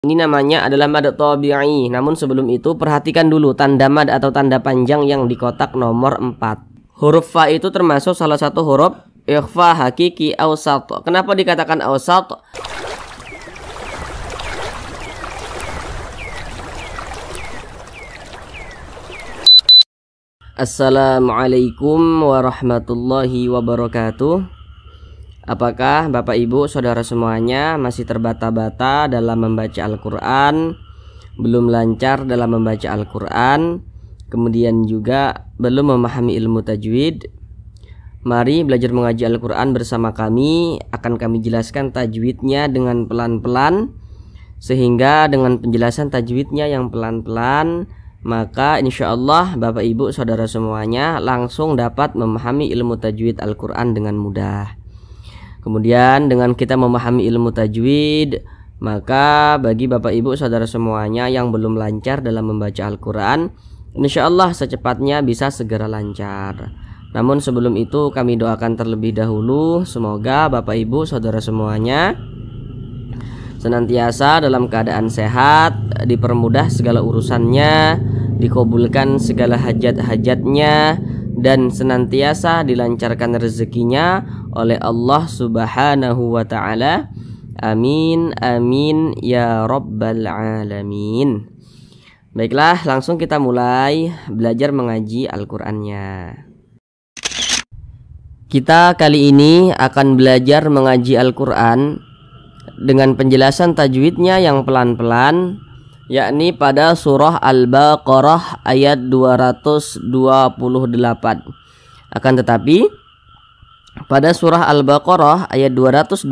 Ini namanya adalah mad tabi'i. Namun sebelum itu perhatikan dulu tanda mad atau tanda panjang yang di kotak nomor 4. Huruf fa itu termasuk salah satu huruf ikhfa hakiki awsat. Kenapa dikatakan awsat? Assalamualaikum warahmatullahi wabarakatuh. Apakah Bapak Ibu Saudara semuanya masih terbata-bata dalam membaca Al-Quran, belum lancar dalam membaca Al-Quran, kemudian juga belum memahami ilmu tajwid? Mari belajar mengaji Al-Quran bersama kami. Akan kami jelaskan tajwidnya dengan pelan-pelan, sehingga dengan penjelasan tajwidnya yang pelan-pelan, maka insya Allah Bapak Ibu Saudara semuanya langsung dapat memahami ilmu tajwid Al-Quran dengan mudah. Kemudian dengan kita memahami ilmu tajwid, maka bagi Bapak Ibu Saudara semuanya yang belum lancar dalam membaca Al-Quran, insya Allah secepatnya bisa segera lancar. Namun sebelum itu kami doakan terlebih dahulu, semoga Bapak Ibu Saudara semuanya senantiasa dalam keadaan sehat, dipermudah segala urusannya, dikabulkan segala hajat-hajatnya, dan senantiasa dilancarkan rezekinya oleh Allah Subhanahu wa ta'ala. Amin amin ya rabbal alamin. Baiklah, langsung kita mulai belajar mengaji Al-Qur'annya. Kita kali ini akan belajar mengaji Al-Qur'an dengan penjelasan tajwidnya yang pelan-pelan, yakni pada surah Al-Baqarah ayat 228. Akan tetapi pada surah Al-Baqarah ayat 228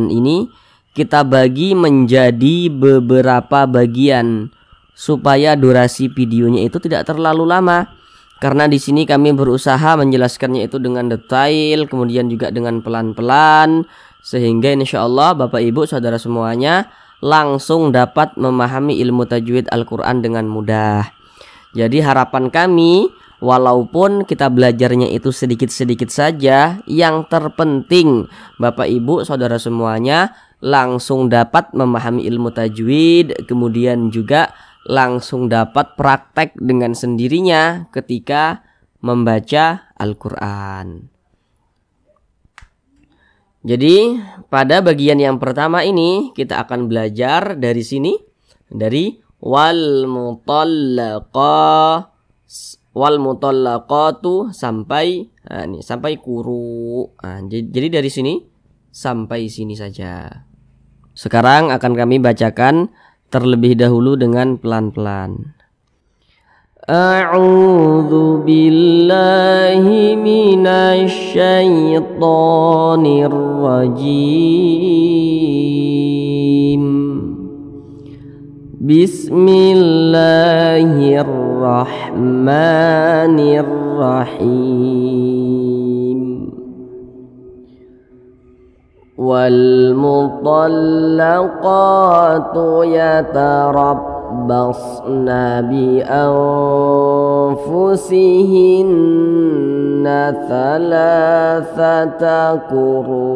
ini kita bagi menjadi beberapa bagian supaya durasi videonya itu tidak terlalu lama. Karena di sini kami berusaha menjelaskannya itu dengan detail, kemudian juga dengan pelan-pelan, sehingga insya Allah Bapak Ibu Saudara semuanya langsung dapat memahami ilmu tajwid Al-Quran dengan mudah. Jadi harapan kami, walaupun kita belajarnya itu sedikit-sedikit saja, yang terpenting Bapak Ibu Saudara semuanya langsung dapat memahami ilmu tajwid, kemudian juga langsung dapat praktek dengan sendirinya ketika membaca Al-Quran. Jadi pada bagian yang pertama ini kita akan belajar dari sini, dari wal mutallaqatu sampai sampai kuru. Jadi dari sini sampai sini saja. Sekarang akan kami bacakan terlebih dahulu dengan pelan-pelan. A'udzu billahi minasy syaithanir rajim. Bismillahirrahmanirrahim. Wal mutallaqatu yatarabbasna bi anfusihinna thalathata quru.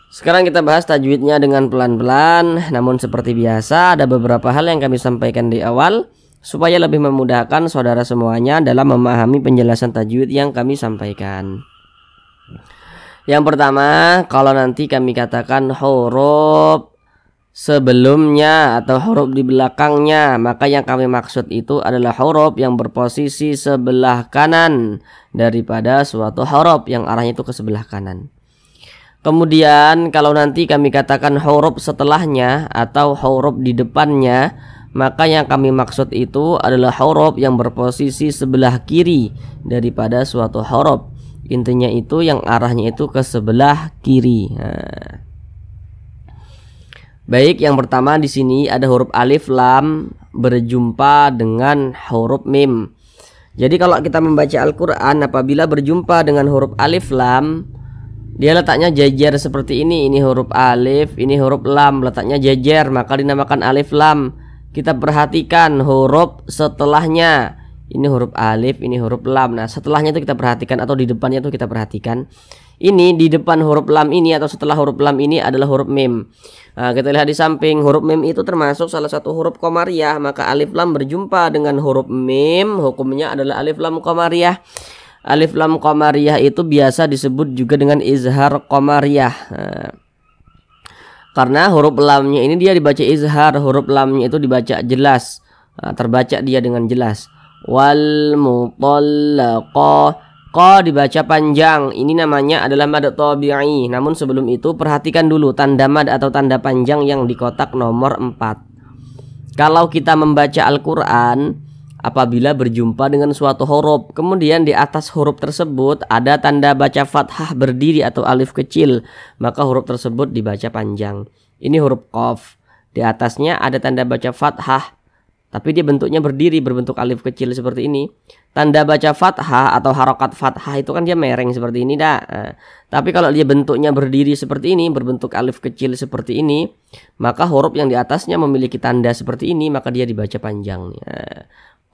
Sekarang kita bahas tajwidnya dengan pelan-pelan. Namun seperti biasa ada beberapa hal yang kami sampaikan di awal supaya lebih memudahkan saudara semuanya dalam memahami penjelasan tajwid yang kami sampaikan. Yang pertama, kalau nanti kami katakan huruf sebelumnya atau huruf di belakangnya, maka yang kami maksud itu adalah huruf yang berposisi sebelah kanan daripada suatu huruf yang arahnya itu ke sebelah kanan. Kemudian kalau nanti kami katakan huruf setelahnya atau huruf di depannya, maka yang kami maksud itu adalah huruf yang berposisi sebelah kiri daripada suatu huruf. Intinya itu yang arahnya itu ke sebelah kiri. Baik, yang pertama di sini ada huruf alif lam berjumpa dengan huruf mim. Jadi kalau kita membaca Al-Quran, apabila berjumpa dengan huruf alif lam, dia letaknya jejer seperti ini. Ini huruf alif, ini huruf lam, letaknya jejer, maka dinamakan alif lam. Kita perhatikan huruf setelahnya, Ini huruf alif, ini huruf lam. Nah, setelahnya itu kita perhatikan atau di depannya itu kita perhatikan. Ini di depan huruf lam ini atau setelah huruf lam ini adalah huruf mim. Nah, kita lihat di samping, huruf mim itu termasuk salah satu huruf qamariyah. Maka alif lam berjumpa dengan huruf mim, hukumnya adalah alif lam qamariyah. Alif lam qamariyah itu biasa disebut juga dengan izhar qamariyah. Nah, karena huruf lamnya ini dia dibaca izhar, huruf lamnya itu dibaca jelas. Nah, terbaca dia dengan jelas. Wal mutallaqah, qa dibaca panjang. Ini namanya adalah mad tabi'i. Namun sebelum itu perhatikan dulu tanda mad atau tanda panjang yang di kotak nomor 4. Kalau kita membaca Al-Qur'an, apabila berjumpa dengan suatu huruf, kemudian di atas huruf tersebut ada tanda baca fathah berdiri atau alif kecil, maka huruf tersebut dibaca panjang. Ini huruf qaf. Di atasnya ada tanda baca fathah, tapi dia bentuknya berdiri, berbentuk alif kecil seperti ini. Tanda baca fathah atau harokat fathah itu kan dia mereng seperti ini dah. Nah, tapi kalau dia bentuknya berdiri seperti ini, berbentuk alif kecil seperti ini, maka huruf yang di atasnya memiliki tanda seperti ini, maka dia dibaca panjang.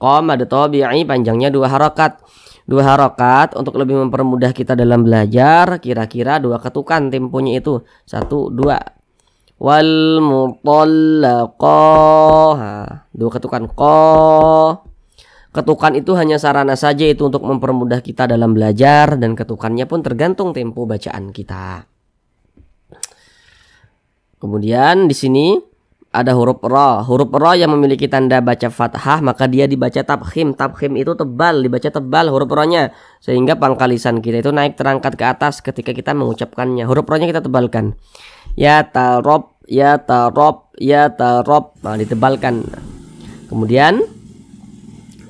Qam ada tabi'i, panjangnya 2 harokat. 2 harokat untuk lebih mempermudah kita dalam belajar, kira-kira 2 ketukan temponya itu. 1, 2. Wal mutallaqah, 2 ketukan qa. Ketukan itu hanya sarana saja itu untuk mempermudah kita dalam belajar, dan ketukannya pun tergantung tempo bacaan kita. Kemudian di sini ada huruf ra. Huruf ra yang memiliki tanda baca fathah, maka dia dibaca tabkhim. Tabkhim itu tebal, dibaca tebal huruf ra-nya, sehingga pangkal lisan kita itu naik terangkat ke atas ketika kita mengucapkannya. Huruf ra-nya kita tebalkan. Ya tarob, ya tarob, ya tarob. Nah, ditebalkan. Kemudian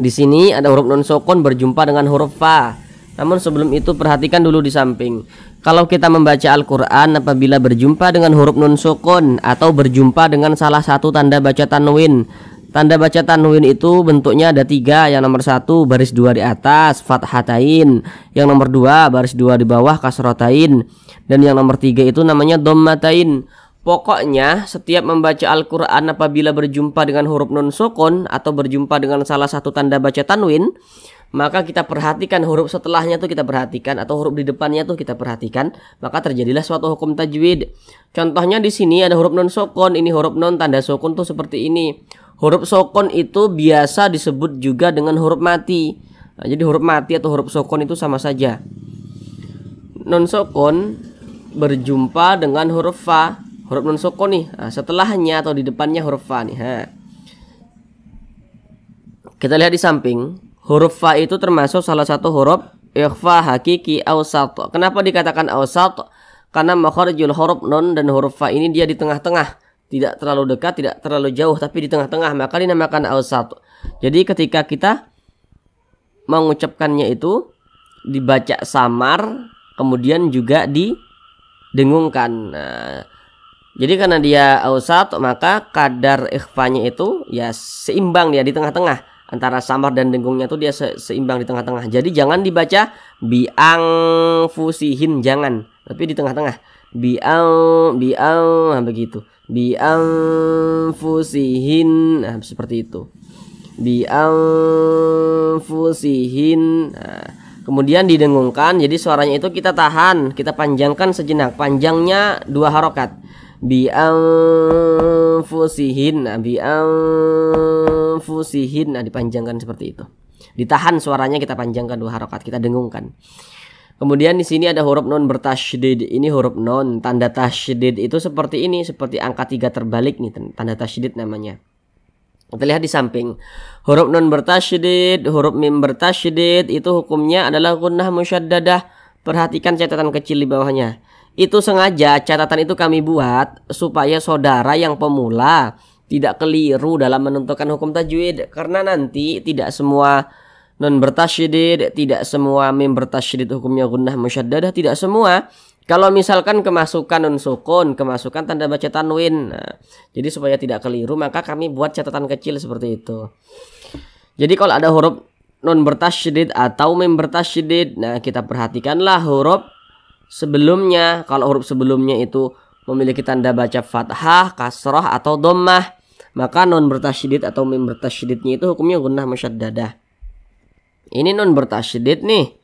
di sini ada huruf nun sukun berjumpa dengan huruf fa. Namun sebelum itu perhatikan dulu di samping. Kalau kita membaca Al-Qur'an apabila berjumpa dengan huruf nun sukun atau berjumpa dengan salah satu tanda baca tanwin. Tanda baca tanwin itu bentuknya ada 3. Yang nomor 1 baris 2 di atas fathatain, yang nomor 2 baris 2 di bawah kasrotain, dan yang nomor 3 itu namanya dhammatain. Pokoknya setiap membaca Al-Qur'an apabila berjumpa dengan huruf nun sukun atau berjumpa dengan salah satu tanda baca tanwin, maka kita perhatikan huruf setelahnya tuh kita perhatikan, atau huruf di depannya tuh kita perhatikan, maka terjadilah suatu hukum tajwid. Contohnya di sini ada huruf nun sukun, ini huruf nun tanda sukun tuh seperti ini. Huruf sukun itu biasa disebut juga dengan huruf mati. Nah, jadi huruf mati atau huruf sukun itu sama saja. Nun sukun berjumpa dengan huruf fa, huruf nun sukun nih. Nah, setelahnya atau di depannya huruf fa nih. Kita lihat di samping. Huruf fa itu termasuk salah satu huruf ikhfa hakiki awsat. Kenapa dikatakan awsat? Karena makharijul huruf nun dan huruf fa ini dia di tengah-tengah, tidak terlalu dekat, tidak terlalu jauh, tapi di tengah-tengah, maka dinamakan awsat. Jadi ketika kita mengucapkannya itu dibaca samar, kemudian juga didengungkan. Nah, jadi karena dia awsat, maka kadar ikhfanya itu ya seimbang, dia di tengah-tengah. Antara samar dan dengungnya tuh dia seimbang di tengah-tengah. Jadi jangan dibaca biang fusihin, jangan, tapi di tengah-tengah. Biang begitu. Biang fusihin, nah, seperti itu. Biang fusihin. Nah, kemudian didengungkan, jadi suaranya itu kita tahan, kita panjangkan sejenak. Panjangnya 2 harokat. Bi'anfusihin, bi'anfusihin, nah dipanjangkan seperti itu. Ditahan suaranya, kita panjangkan 2 harokat, kita dengungkan. Kemudian di sini ada huruf nun bertasydid. Ini huruf nun, tanda tasydid itu seperti ini, seperti angka 3 terbalik nih, tanda tasydid namanya. Kita lihat di samping. Huruf nun bertasydid, huruf mim bertasydid itu hukumnya adalah gunnah musyaddadah. Perhatikan catatan kecil di bawahnya. Itu sengaja catatan itu kami buat supaya saudara yang pemula tidak keliru dalam menentukan hukum tajwid, karena nanti tidak semua nun bertasydid, tidak semua mim bertasydid hukumnya gunnah musyaddadah, tidak semua. Kalau misalkan kemasukan nun sukun, kemasukan tanda baca tanwin. Nah, jadi supaya tidak keliru maka kami buat catatan kecil seperti itu. Jadi kalau ada huruf nun bertasydid atau mim bertasydid, nah kita perhatikanlah huruf sebelumnya. Kalau huruf sebelumnya itu memiliki tanda baca fathah, kasrah atau dhammah, maka nun bertasydid atau mim bertasydidnya itu hukumnya gunnah musyaddadah. Ini nun bertasydid nih.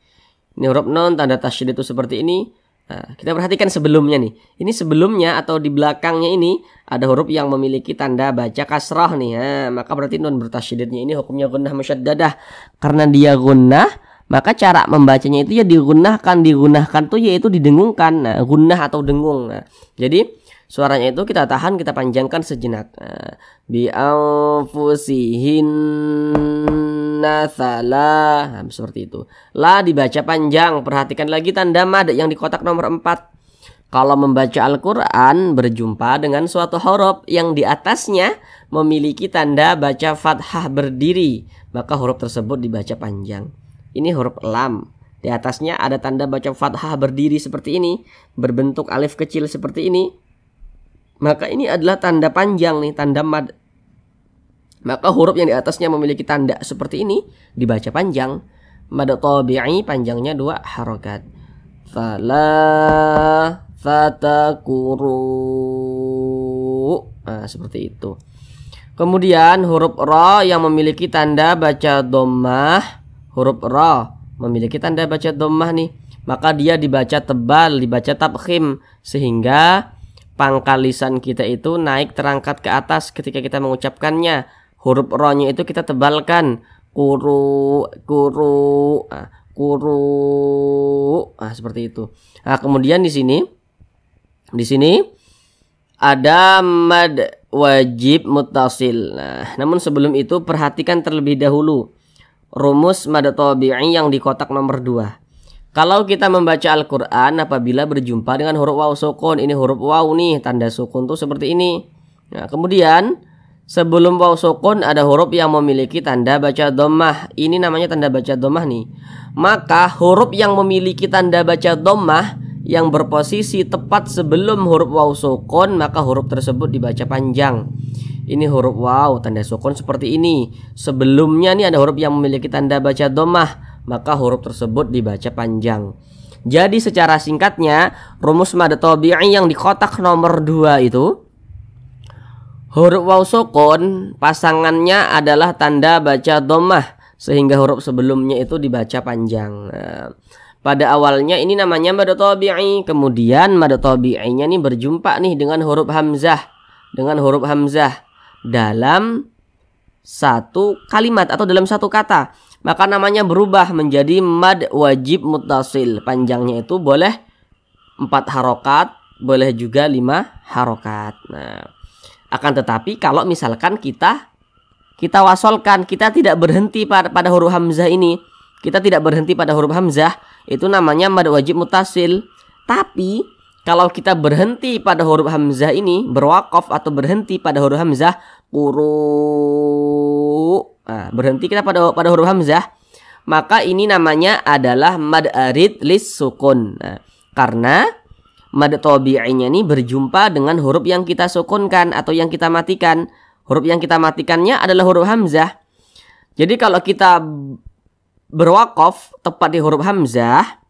Ini huruf nun tanda tasydid itu seperti ini. Nah, kita perhatikan sebelumnya nih. Ini sebelumnya atau di belakangnya ini ada huruf yang memiliki tanda baca kasrah nih. Nah, maka berarti nun bertasydidnya ini hukumnya gunnah musyaddadah. Karena dia gunnah, maka cara membacanya itu ya digunakan tuh yaitu didengungkan. Nah, gunnah atau dengung. Nah, jadi suaranya itu kita tahan, kita panjangkan sejenak. Nah, bi anfusihinna salah. Nah, seperti itu. La dibaca panjang. Perhatikan lagi tanda mad yang di kotak nomor 4. Kalau membaca Al-Quran berjumpa dengan suatu huruf yang di atasnya memiliki tanda baca fathah berdiri, maka huruf tersebut dibaca panjang. Ini huruf lam. Di atasnya ada tanda baca fathah berdiri seperti ini, berbentuk alif kecil seperti ini. Maka ini adalah tanda panjang nih, tanda mad. Maka huruf yang di atasnya memiliki tanda seperti ini dibaca panjang. Mad tabi'i panjangnya 2 harokat. Fatakuru. Nah, seperti itu. Kemudian huruf ra yang memiliki tanda baca dhammah. Huruf ra memiliki tanda baca dhammah nih. Maka dia dibaca tebal, dibaca tafkhim, sehingga pangkal lisan kita itu naik terangkat ke atas ketika kita mengucapkannya. Huruf ra-nya itu kita tebalkan. Kuru. Nah, seperti itu. Nah, kemudian di sini ada mad wajib muttasil. Nah, namun sebelum itu perhatikan terlebih dahulu rumus mad tabi'i yang di kotak nomor 2. Kalau kita membaca Al-Quran apabila berjumpa dengan huruf waw sukun, ini huruf waw nih, tanda sukun tuh seperti ini. Nah, kemudian sebelum waw sukun ada huruf yang memiliki tanda baca dhammah. Ini namanya tanda baca dhammah nih. Maka huruf yang memiliki tanda baca dhammah yang berposisi tepat sebelum huruf waw sukun, maka huruf tersebut dibaca panjang. Ini huruf waw tanda sukun seperti ini. Sebelumnya nih ada huruf yang memiliki tanda baca dhammah, maka huruf tersebut dibaca panjang. Jadi secara singkatnya rumus mad tabi'i yang di kotak nomor 2 itu, huruf waw sukun pasangannya adalah tanda baca dhammah, sehingga huruf sebelumnya itu dibaca panjang. Nah, pada awalnya ini namanya mad tabi'i, kemudian mad tabi'inya nih berjumpa nih dengan huruf hamzah, dalam satu kalimat atau dalam satu kata, maka namanya berubah menjadi mad wajib muttasil. Panjangnya itu boleh 4 harokat, boleh juga 5 harokat. Nah, akan tetapi kalau misalkan kita wasolkan, kita tidak berhenti pada huruf hamzah ini, itu namanya mad wajib muttasil. Tapi kalau kita berhenti pada huruf hamzah ini, berwaqaf atau berhenti pada huruf hamzah, berhenti kita pada huruf hamzah, maka ini namanya adalah mad arid lis sukun. Nah, karena mad tabi'inya ini berjumpa dengan huruf yang kita sukunkan atau yang kita matikan. Huruf yang kita matikannya adalah huruf hamzah. Jadi kalau kita berwaqaf tepat di huruf hamzah,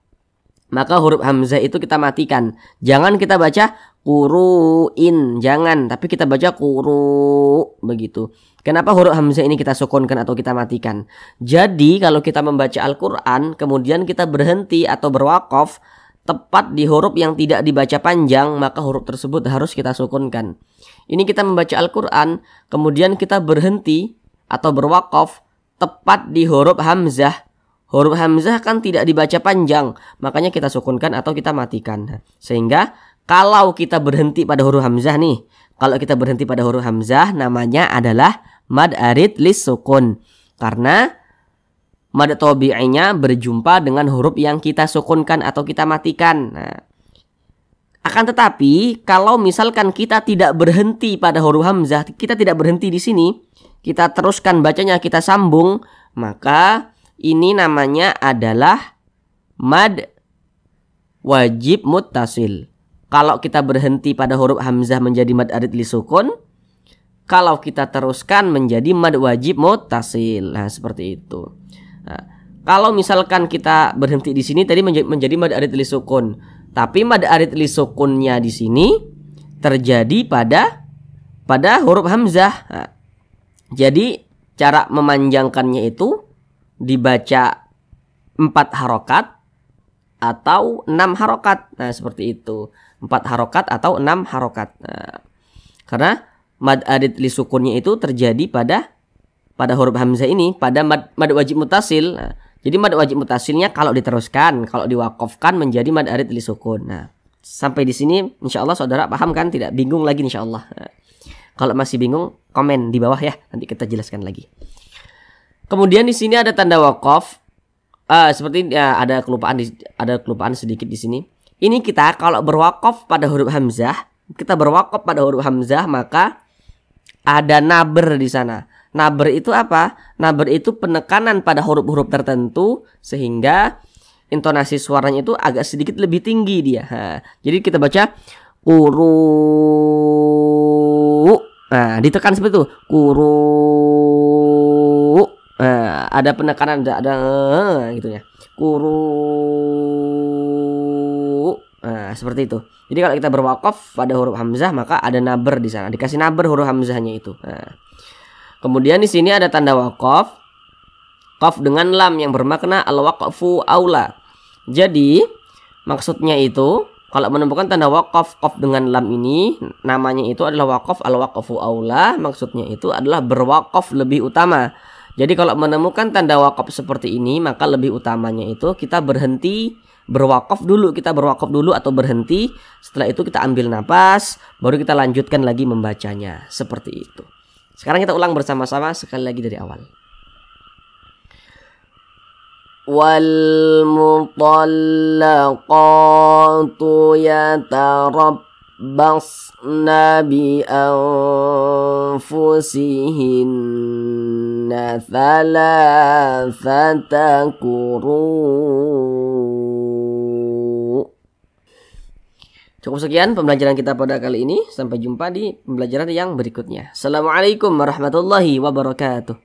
maka huruf hamzah itu kita matikan. Jangan kita baca kuru'in, jangan, tapi kita baca kuru, begitu. Kenapa huruf hamzah ini kita sukunkan atau kita matikan? Jadi kalau kita membaca Al-Quran kemudian kita berhenti atau berwaqaf tepat di huruf yang tidak dibaca panjang, maka huruf tersebut harus kita sukunkan. Ini kita membaca Al-Quran kemudian kita berhenti atau berwaqaf tepat di huruf hamzah. Huruf hamzah kan tidak dibaca panjang, makanya kita sukunkan atau kita matikan. Sehingga kalau kita berhenti pada huruf hamzah nih, namanya adalah mad arid lis sukun. Karena mad tabi'inya berjumpa dengan huruf yang kita sukunkan atau kita matikan. Nah, akan tetapi kalau misalkan kita tidak berhenti pada huruf hamzah, kita tidak berhenti di sini, kita teruskan bacanya, kita sambung, maka ini namanya adalah mad wajib muttasil. Kalau kita berhenti pada huruf hamzah menjadi mad arid lis sukun, kalau kita teruskan menjadi mad wajib muttasil. Nah, seperti itu. Nah, kalau misalkan kita berhenti di sini tadi menjadi mad arid lis sukun, tapi mad arid lis sukunnya di sini terjadi pada huruf hamzah. Nah, jadi cara memanjangkannya itu dibaca 4 harokat atau 6 harokat. Nah, seperti itu. 4 harokat atau 6 harokat. Nah, karena mad arid li sukunnya itu terjadi pada huruf hamzah ini, pada mad wajib mutasil. Nah, jadi mad wajib mutasilnya kalau diteruskan, kalau diwakafkan menjadi mad arid li sukun. Nah, sampai di sini insyaallah saudara paham kan? Tidak bingung lagi insyaallah. Nah, kalau masih bingung komen di bawah ya, nanti kita jelaskan lagi. Kemudian di sini ada tanda wakaf. Seperti ya, ada kelupaan sedikit di sini. Ini kita kalau berwakaf pada huruf hamzah, maka ada naber di sana. Naber itu apa? Naber itu penekanan pada huruf-huruf tertentu sehingga intonasi suaranya itu agak sedikit lebih tinggi dia. Jadi kita baca kuru. Nah, ditekan seperti itu. Kuru. Nah, ada penekanan, ada gitu ya. Kuru. Nah, seperti itu. Jadi kalau kita berwakaf pada huruf hamzah maka ada naber di sana. Dikasih naber huruf hamzahnya itu. Nah. Kemudian di sini ada tanda wakaf. Qaf dengan lam yang bermakna al-waqfu aula. Jadi maksudnya itu kalau menemukan tanda wakaf qaf dengan lam ini, namanya itu adalah wakaf al-waqfu aula. Maksudnya itu adalah berwakaf lebih utama. Jadi kalau menemukan tanda wakaf seperti ini, maka lebih utamanya itu kita berhenti berwakaf dulu. Kita berwakaf dulu atau berhenti. Setelah itu kita ambil napas, baru kita lanjutkan lagi membacanya. Seperti itu. Sekarang kita ulang bersama-sama sekali lagi dari awal. Wal mutallaqatu yatarabbasna bi anfusihinna thalathata quru. Cukup sekian pembelajaran kita pada kali ini. Sampai jumpa di pembelajaran yang berikutnya. Assalamualaikum warahmatullahi wabarakatuh.